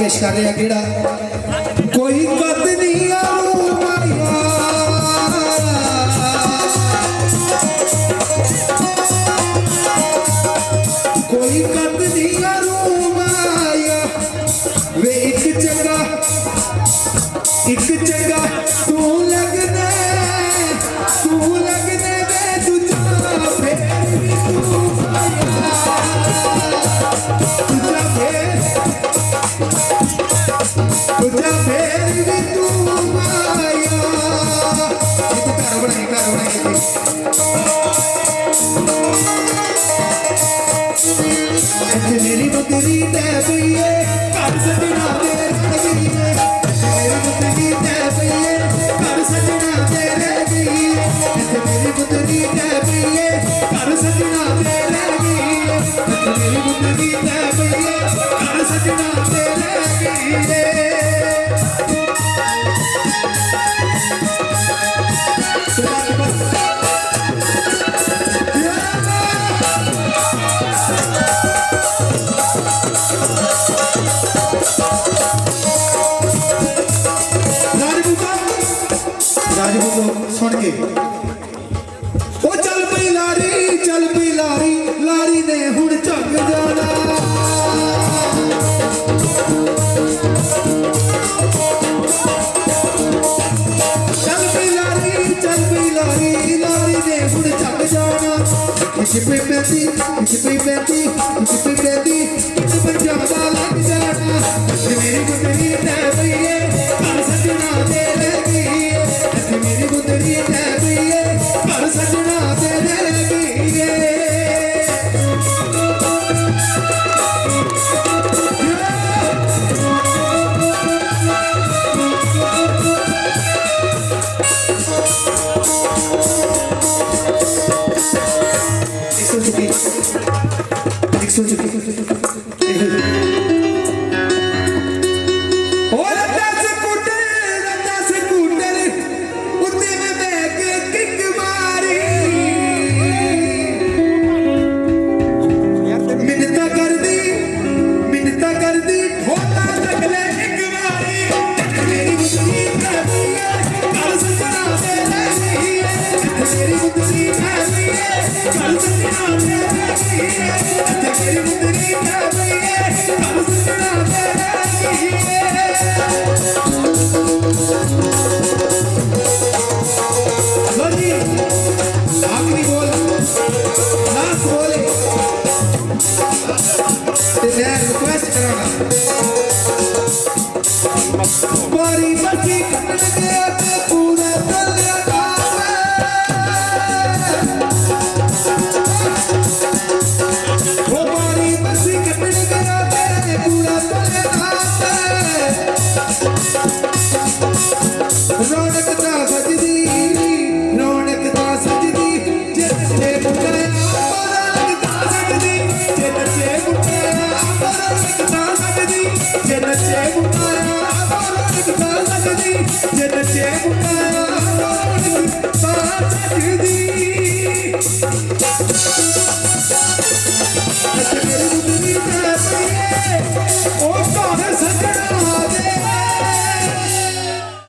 पेश कर रहे हैं कोई कद नहीं मेरी बुद्धि ते पईए घर सजना तेरे गईए मेरी बुद्धि ते पईए घर सजना तेरे गईए मेरी बुद्धि ते पईए घर सजना तेरे गईए मेरी बुद्धि ते पईए घर सजना तेरे गईए राजपूत सुन के ओ चल पई लारी लारी ने हुण झग जाना चल पई लारी लारी ने हुण झग जाना किसी पे पैंती किसी पंजाबा लग जाना मेरी गुदरी ते पईए घर सजना तेरे गईए मेरी गुदरी ते पईए घर सजना तेरे गईए बारी बची कटन गया ते पूरा तलिया वो बारी बची कटन गया ते पूरा तलिया रौनक दा सजदी जे नचे मुंडा रौनक दा सजदी जे नचे मुंडा रौनक दा सजदी जे नचे मुंडा जे नचे मुंडा